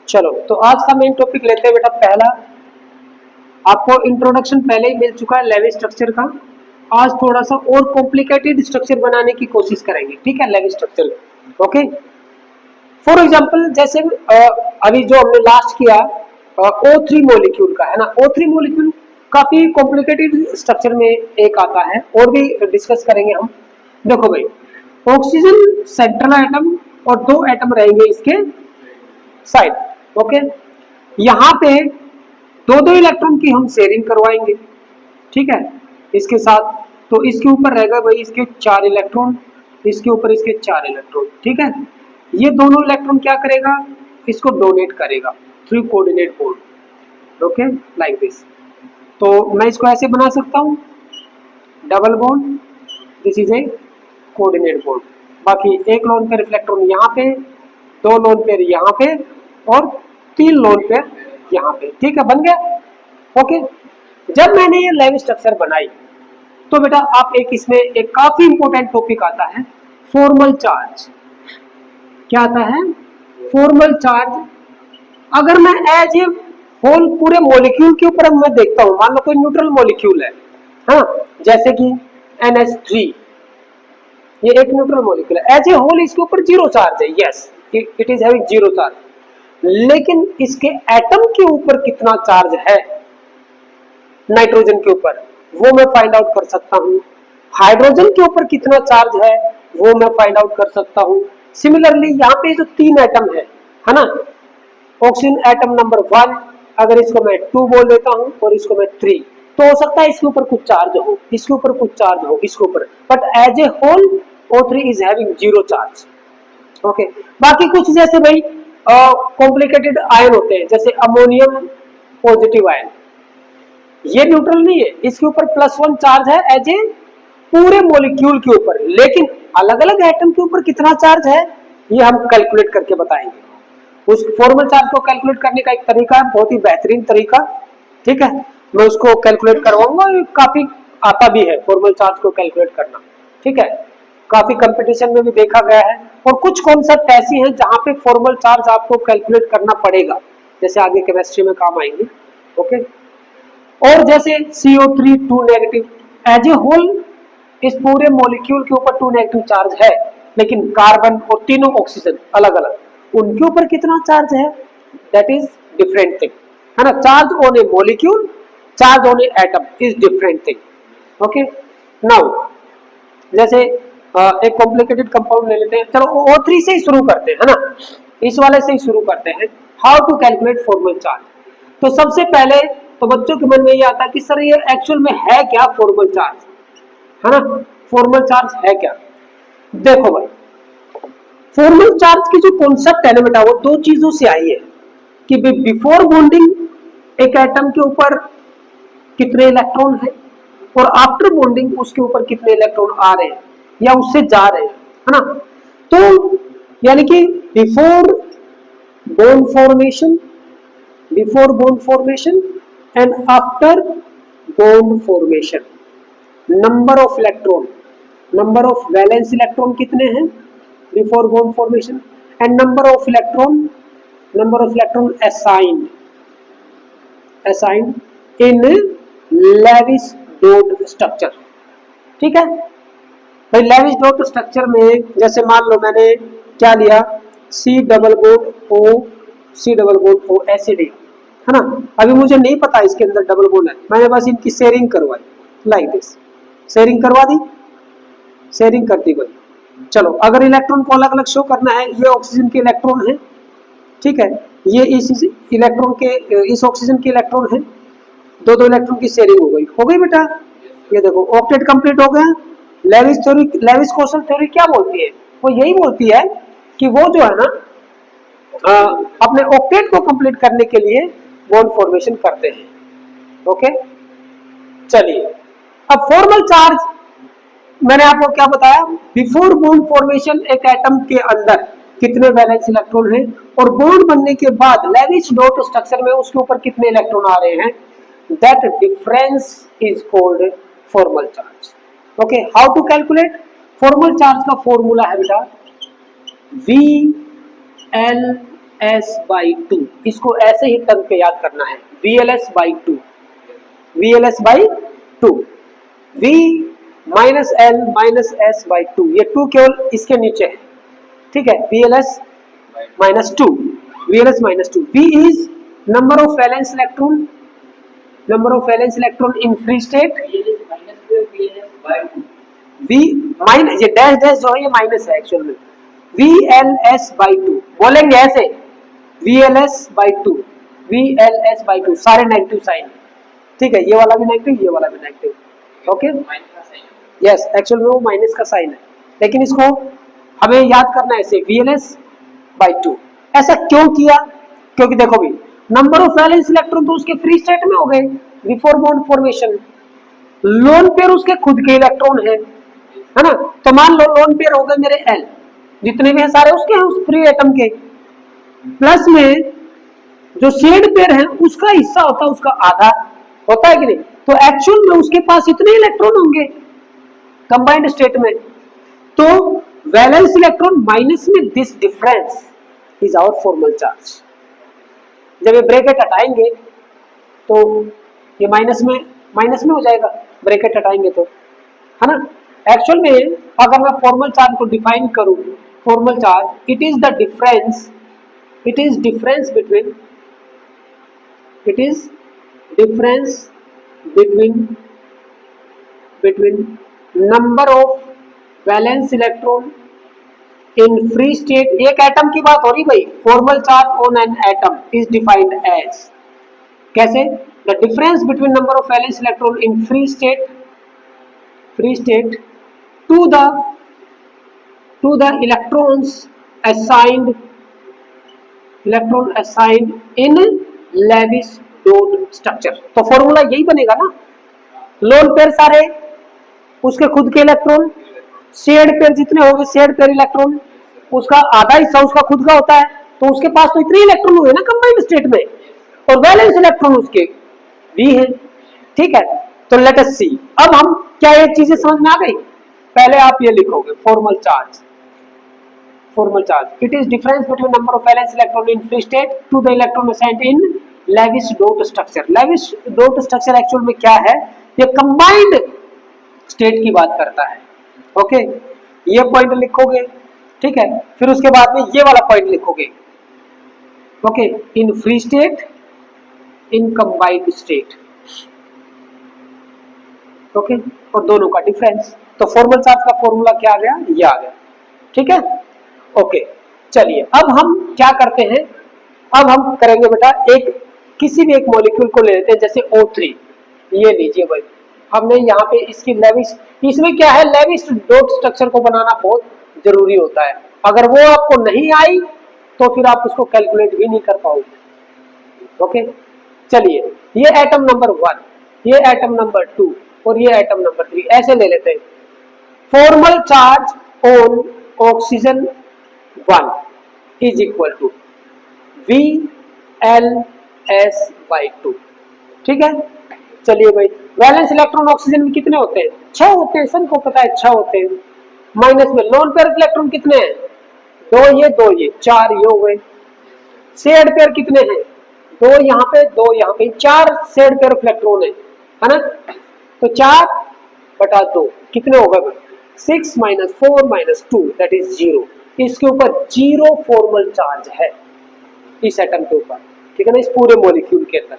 चलो तो आज का मेन टॉपिक लेते हैं बेटा। पहला आपको इंट्रोडक्शन पहले ही मिल चुका है लेविस स्ट्रक्चर का। आज थोड़ा सा और कॉम्प्लिकेटेड स्ट्रक्चर बनाने की कोशिश करेंगे, ठीक है, Lewis structure. Okay, for example जैसे अभी जो हमने लास्ट किया O3 मॉलिक्यूल का है ना। O3 मॉलिक्यूल काफी कॉम्प्लिकेटेड स्ट्रक्चर में एक आता है, और भी डिस्कस करेंगे हम। देखो भाई, ऑक्सीजन सेंट्रल एटम और दो एटम रहेंगे इसके साइड। ओके, यहाँ पे दो दो इलेक्ट्रॉन की हम शेयरिंग करवाएंगे, ठीक है, इसके साथ। तो इसके ऊपर रहेगा भाई इसके 4 इलेक्ट्रॉन, इसके ऊपर इसके 4 इलेक्ट्रॉन, ठीक है। ये दोनों इलेक्ट्रॉन क्या करेगा, इसको डोनेट करेगा through coordinate bond. Okay, like this. तो मैं इसको ऐसे बना सकता हूँ, double bond, this is a coordinate bond. बाकी एक लोन पेयर इलेक्ट्रॉन यहाँ पे, दो लोन पेयर यहाँ पे, और 3 लोन पेयर यहाँ पे, ठीक है, बन गया। ओके, जब मैंने ये लेविस स्ट्रक्चर बनाई तो बेटा आप एक इसमें एक काफी इंपॉर्टेंट टॉपिक आता है, फॉर्मल चार्ज। क्या आता है, फॉर्मल चार्ज। अगर मैं एज ए होल पूरे मॉलिक्यूल के ऊपर मैं देखता हूं, मान लो कोई न्यूट्रल मॉलिक्यूल है, हाँ, जैसे कि NH3, ये एक न्यूट्रल मॉलिक्यूल है, एज ए होल इसके ऊपर 0 चार्ज है, yes it is having 0 charge. लेकिन इसके एटम के ऊपर कितना चार्ज है नाइट्रोजन के ऊपर, वो मैं फाइंड आउट कर सकता हूँ। हाइड्रोजन के ऊपर कितना चार्ज है वो मैं फाइंड आउट कर सकता हूँ। सिमिलरली यहाँ पे जो 3 एटम है ना, ऑक्सीजन एटम नंबर 1, अगर इसको मैं 2 बोल देता हूँ और इसको मैं 3, तो हो सकता है इसके ऊपर कुछ चार्ज हो, इसके ऊपर कुछ चार्ज हो, इसके ऊपर, but as a whole O3 is having 0 charge. Okay, बाकी कुछ जैसे भाई कॉम्प्लिकेटेड आयन होते हैं, जैसे अमोनियम पॉजिटिव आयन, ये न्यूट्रल नहीं है, इसके ऊपर +1 चार्ज है एज ए पूरे मॉलिक्यूल के ऊपर, लेकिन अलग अलग एटम के ऊपर कितना चार्ज है ये हम कैलकुलेट करके बताएंगे। उस फॉर्मल चार्ज को कैलकुलेट करने का एक तरीका है, बहुत ही बेहतरीन तरीका, ठीक है, मैं उसको कैलकुलेट करवाऊंगा। काफी आता भी है फॉर्मल चार्ज को कैलकुलेट करना, ठीक है, काफी कंपटीशन में भी देखा गया है। और कुछ कॉन्सेप्ट ऐसी हैं जहां पे फॉर्मल चार्ज आपको कैलकुलेट करना पड़ेगा, जैसे आगे केमिस्ट्री में काम आएंगे। ओके, और जैसे CO3 2 negative, as a whole इस पूरे मॉलिक्यूल के ऊपर 2 नेगेटिव चार्ज है, लेकिन कार्बन और तीनों ऑक्सीजन अलग अलग, उनके ऊपर कितना चार्ज है, दैट इज डिफरेंट थिंग, है ना। Charge on A molecule, charge on A atom is different thing. Okay, now जैसे एक कॉम्प्लिकेटेड कंपाउंड ले लेते हैं, चलो O3 से ही शुरू करते हैं, है ना, इस वाले से ही शुरू करते हैं, how to calculate formal charge. तो सबसे पहले तो बच्चों के मन में ये आता है कि सर ये एक्चुअल में है क्या फॉर्मल चार्ज, है ना, फॉर्मल चार्ज है क्या। देखो भाई, फॉर्मल चार्ज की जो कॉन्सेप्ट है ना बेटा, वो 2 चीजों से आई है कि बिफोर बॉन्डिंग एक एटम के ऊपर कितने इलेक्ट्रॉन है, और आफ्टर बॉन्डिंग उसके ऊपर कितने इलेक्ट्रॉन आ रहे हैं या उससे जा रहे हैं, है ना। तो यानी कि before bond formation and after bond formation, number of electron, number of valence electron कितने हैं before bond formation, and number of electron assigned in Lewis dot structure, ठीक है भाई। लेविस डॉट स्ट्रक्चर में जैसे मान लो मैंने क्या लिया, C डबल बॉन्ड O ऐसे लिया, है ना। अभी मुझे नहीं पता इसके अंदर डबल बॉन्ड है, मैंने बस इनकी शेयरिंग करवाई, लाइक दिस, शेयरिंग करवा दी, शेयरिंग कर दी भाई। चलो, अगर इलेक्ट्रॉन को अलग अलग शो करना है, ये ऑक्सीजन के इलेक्ट्रॉन है, ठीक है, ये इस इलेक्ट्रॉन के, इस ऑक्सीजन के इलेक्ट्रॉन है, दो दो इलेक्ट्रॉन की शेयरिंग हो गई बेटा। ये देखो ऑक्टेट कंप्लीट हो गया। लेविस क्वोशंट थ्योरी क्या बोलती है, वो यही बोलती है कि वो जो है ना अपने ऑक्टेट को कंप्लीट करने के लिए बॉन्ड फॉर्मेशन करते हैं। ओके, चलिए अब फॉर्मल चार्ज मैंने आपको क्या बताया, बिफोर बॉन्ड फॉर्मेशन एक एटम के अंदर कितने वैलेंस इलेक्ट्रॉन हैं, और बॉन्ड बनने के बाद लेविस डॉट स्ट्रक्चर में उसके ऊपर कितने इलेक्ट्रॉन आ रहे हैं, that difference is called formal charge. Okay, how to calculate formal charge का फॉर्मूला है बेटा VL VLS/2, इसको ऐसे ही टर्म पे याद करना है, VLS/2, VLS/2, V minus L minus S/2, ये 2 केवल इसके नीचे है, ठीक है, VLS-2, VLS-2, V is number of valence electron, number of valence electron in free state, V minus, ये डैश डैश जो है ये माइनस है एक्चुअल में, VLS/2 बोलेंगे ऐसे, VLS/2, VLS/2, सारे नेगेटिव साइन, ठीक है, ये वाला भी नेगेटिव, ये वाला भी नेगेटिव, ओके, यस, एक्चुअल में वो माइनस का साइन है, लेकिन इसको हमें याद करना है ऐसे, VLS/2। ऐसा क्यों किया? क्योंकि देखो भी, नंबर ऑफ वैलेंस इलेक्ट्रॉन तो उसके फ्री स्टेट में हो गए before bond formation, lone pair उसके खुद के इलेक्ट्रॉन है ना, तो मान लो लोन पेयर हो गए मेरे L, जितने भी हैं सारे उसके हैं, उस फ्री एटम के, प्लस में जो शेड पेयर है उसका हिस्सा होता है, उसका आधा होता है कि नहीं, तो एक्चुअल में उसके पास इतने इलेक्ट्रॉन होंगे कंबाइंड स्टेट में, तो वैलेंस इलेक्ट्रॉन माइनस में this difference is our formal charge. जब ये ब्रैकेट हटाएंगे तो ये माइनस में हो जाएगा, ब्रैकेट हटाएंगे तो, है ना। एक्चुअल में अगर मैं फॉर्मल चार्ज को डिफाइन करूं, formal charge it is difference between number of valence electron in free state, एक एटम की बात हो रही भाई, formal charge on an atom is defined as, कैसे, the difference between number of valence electron in free state to the electrons assigned in Lewis dot structure। तो formula यही बनेगा ना, लोन पेयर सारे उसके खुद के इलेक्ट्रॉन, शेड पेयर जितने होंगे शेड पेयर इलेक्ट्रॉन, उसका आधा हिस्सा उसका खुद का होता है, तो उसके पास तो इतने इलेक्ट्रॉन हुए ना कंबाइंड स्टेट में, और वैलेंस इलेक्ट्रॉन उसके V है, ठीक है। तो लेट अस सी, अब हम क्या ये चीजें समझ में आ गई? पहले आप ये लिखोगे formal charge, it is difference between number of valence electron in free state to the electron assigned in Lewis dot structure. Lewis dot structure actual में क्या है, ये कंबाइंड स्टेट की बात करता है, ओके, ये पॉइंट लिखोगे, ठीक है, फिर उसके बाद में ये वाला पॉइंट लिखोगे, okay, in free state, in combined state, okay, और दोनों का डिफरेंस। तो फॉर्मल चार्ज का फॉर्मूला क्या आ गया, ये आ गया, ठीक है, ओके। चलिए अब हम क्या करते हैं, अब हम करेंगे बेटा एक किसी भी एक मॉलिक्यूल को ले लेते हैं, जैसे O3, ये लीजिए भाई, हमने यहाँ पे इसकी लेविस, इसमें क्या है, लेविस डॉट स्ट्रक्चर को बनाना बहुत जरूरी होता है, अगर वो आपको नहीं आई तो फिर आप उसको कैलकुलेट भी नहीं कर पाओगे, ओके। चलिए ये एटम नंबर 1, ये एटम नंबर 2 और ये एटम नंबर 3 ऐसे ले लेते हैं। Formal charge on oxygen 1 is equal to VLS/2, ठीक है। चलिए भाई, वैलेंस इलेक्ट्रॉन ऑक्सीजन में कितने होते हैं, 6 होते हैं, सबको पता है 6 होते हैं, माइनस में लोन पेयर इलेक्ट्रॉन कितने हैं, 2 ये 2 ये 4 ये हो गए, शेड पेयर कितने हैं, 2 यहाँ पे 2 यहाँ पे, 4 शेड पेयर इलेक्ट्रॉन है ना, तो 4/2 कितने हो गए, 6 - 4 - 2 दैट इज 0, इसके ऊपर 0 फॉर्मल चार्ज है इस एटम के ऊपर, ठीक है ना, इस पूरे मॉलिक्यूल के अंदर।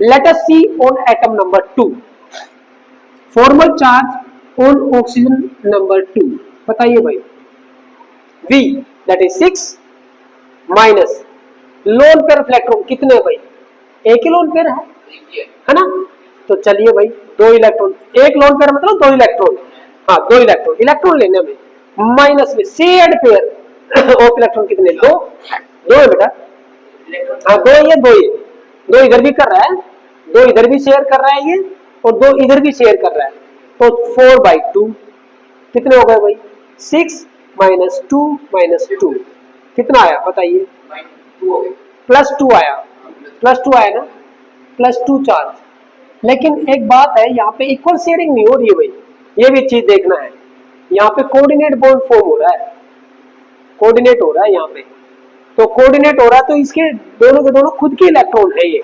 Let us see on atom number 2, formal charge on oxygen number 2, बताइए भाई, V that is 6 minus lone pair electron कितने भाई, एक ही लोन पेयर है ना, तो चलिए भाई 2 इलेक्ट्रॉन, एक लोन पेयर मतलब 2 इलेक्ट्रॉन, हाँ 2 इलेक्ट्रॉन लेने में, माइनस में शेड पेयर ऑफ इलेक्ट्रॉन कितने, 2 है बेटा, हाँ 2 ये 2 इधर भी कर रहा है, 2 इधर भी शेयर कर रहा है ये, और 2 इधर भी शेयर कर रहा है, तो 4/2 कितने हो गए भाई, 6 - 2 - 2 कितना आया बताइए, +2 आया, +2 आया ना, +2 चार्ज। लेकिन एक बात है, यहाँ पे इक्वल शेयरिंग नहीं हो रही है भाई, ये भी चीज देखना है, यहाँ पे कोऑर्डिनेट बॉन्ड फॉर्म हो रहा है, कोऑर्डिनेट हो रहा है यहाँ पे, तो कोऑर्डिनेट हो रहा है, तो इसके दोनों के दोनों खुद के इलेक्ट्रॉन है ये।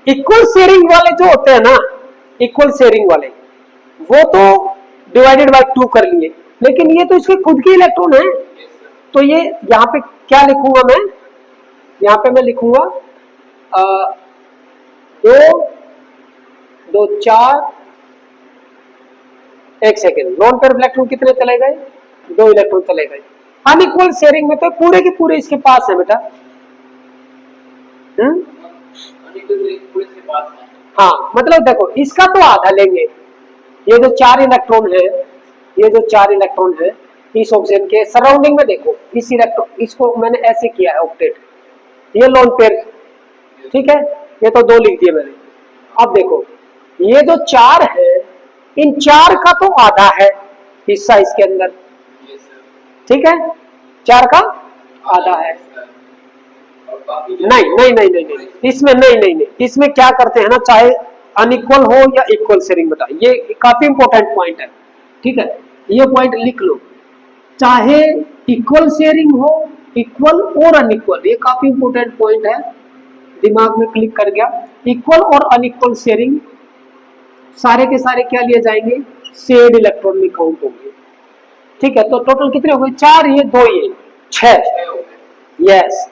इक्वल शेयरिंग वाले जो होते हैं ना, इक्वल शेयरिंग वाले, वो तो डिवाइडेड बाय 2 कर लिए, लेकिन ये तो इसके खुद के इलेक्ट्रॉन है। तो ये यहाँ पे क्या लिखूंगा मैं, यहाँ पे मैं लिखूंगा 2 2 4, एक सेकेंड, लोन पेयर इलेक्ट्रॉन कितने चले गए, 2 इलेक्ट्रॉन चले गए। अनइक्वल शेयरिंग में तो पूरे के पूरे इसके पास है बेटा। हाँ, मतलब देखो इसका तो आधा लेंगे, ये जो 4 इलेक्ट्रॉन है, ये जो 4 इलेक्ट्रॉन है इस ऑक्सीजन के सराउंडिंग में, देखो इस इलेक्ट्रॉन, इसको मैंने ऐसे किया है ऑक्टेट, ये लोन पेयर, ठीक है, ये तो 2 लिख दिए मैंने। अब देखो ये जो 4 है, इन 4 का तो आधा है हिस्सा इसके अंदर, ठीक है, 4 का आधा है। नहीं नहीं नहीं नहीं नहीं, इसमें नहीं नहीं नहीं, इसमें क्या करते हैं ना, चाहे अनइक्वल हो या इक्वल शेयरिंग, बता, ये काफी इंपॉर्टेंट पॉइंट है, ठीक है, ये पॉइंट लिख लो, चाहे इक्वल शेयरिंग हो, इक्वल और अनइक्वल, ये काफी इंपॉर्टेंट पॉइंट है, दिमाग में क्लिक कर गया। इक्वल और अनइक्वल शेयरिंग सारे के सारे क्या लिए जाएंगे, शेयर्ड इलेक्ट्रॉन में काउंट होंगे, ठीक है। तो टोटल कितने हो गए, 4 ये 2 ये 6, यस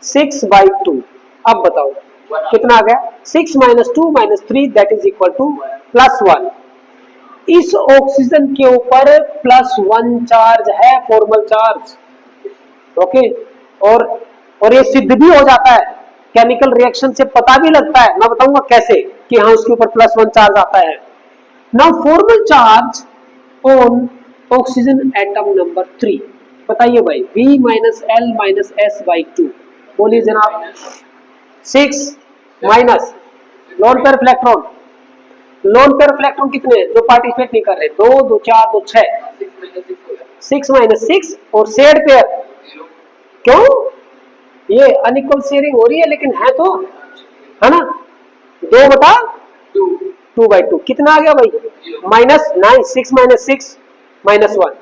6/2। अब बताओ कितना आ गया, 6 - 2 - 3 दैट इज इक्वल टू +1। इस ऑक्सीजन के ऊपर +1 चार्ज है, फॉर्मल चार्ज, ओके। और ये सिद्ध भी हो जाता है, केमिकल रिएक्शन से पता भी लगता है, मैं बताऊंगा कैसे कि हाँ उसके ऊपर +1 चार्ज आता है। Now formal charge on oxygen atom number 3, बताइए भाई, V - L - S/2, बोलिए जनाब। 6 minus lone pair electron, loan pair electron कितने जो पार्टिसिपेट नहीं कर रहे, 2 2 4 2 6, 6 - 6 और शेयर्ड पेयर, क्यों, ये अनइक्वल शेयरिंग हो रही है लेकिन है तो, है ना, 2/2 कितना आ गया भाई, -9, 6 - 6 -1,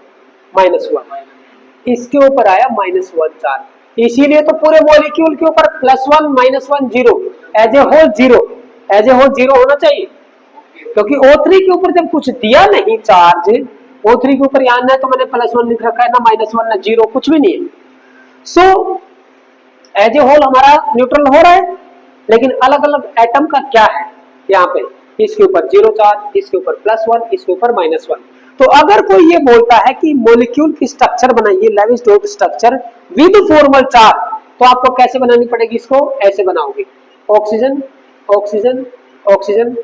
इसके ऊपर आया -1 चार्ज, इसीलिए तो पूरे मॉलिक्यूल के ऊपर +1 -1 0, as a whole 0, as a whole 0 होना चाहिए, क्योंकि O3 के ऊपर जब कुछ दिया नहीं चार्ज, O3 के ऊपर यहाँ है तो मैंने +1 लिख रखा है ना, -1 ना 0, कुछ भी नहीं है। सो एज ए होल हमारा न्यूट्रल हो रहा है, लेकिन अलग अलग एटम का क्या है, यहाँ पे इसके ऊपर 0 चार्ज, इसके ऊपर +1, इसके ऊपर -1। तो अगर कोई ये बोलता है कि मॉलिक्यूल की स्ट्रक्चर बनाइए, Lewis dot structure with formal charge, तो आपको कैसे बनानी पड़ेगी, इसको ऐसे बनाओगे, oxygen oxygen oxygen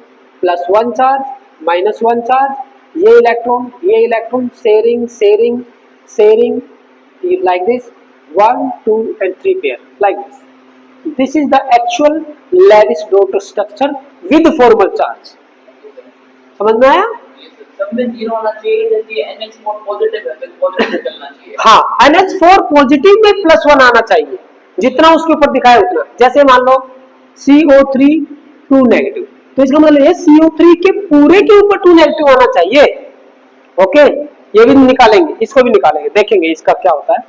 +1 charge -1 charge, ये electron sharing sharing sharing, like this 1 2 and 3 pair, like this is the actual Lewis dot structure with formal charge। समझ में आया, हाँ, NH4 पॉजिटिव में +1 आना चाहिए, जितना उसके ऊपर दिखाया उतना, जैसे मान लो CO3 2 नेगेटिव, तो इसका मतलब ये CO3 के पूरे के ऊपर 2 नेगेटिव आना चाहिए, ओके। ये भी निकालेंगे, इसको भी निकालेंगे, देखेंगे इसका क्या होता है,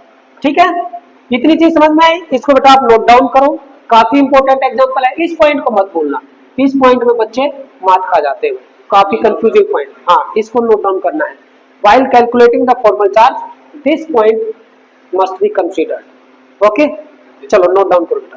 ठीक है। इतनी चीज समझ में आई, इसको बेटा आप नोट डाउन करो, काफी इंपॉर्टेंट एग्जांपल है, इस पॉइंट को मत भूलना, इस पॉइंट में बच्चे मात खा जाते हैं, काफी कंफ्यूजिंग पॉइंट, हाँ इसको नोट डाउन करना है। While calculating the formal charge this point must be considered, okay. चलो नोट डाउन करो बेटा।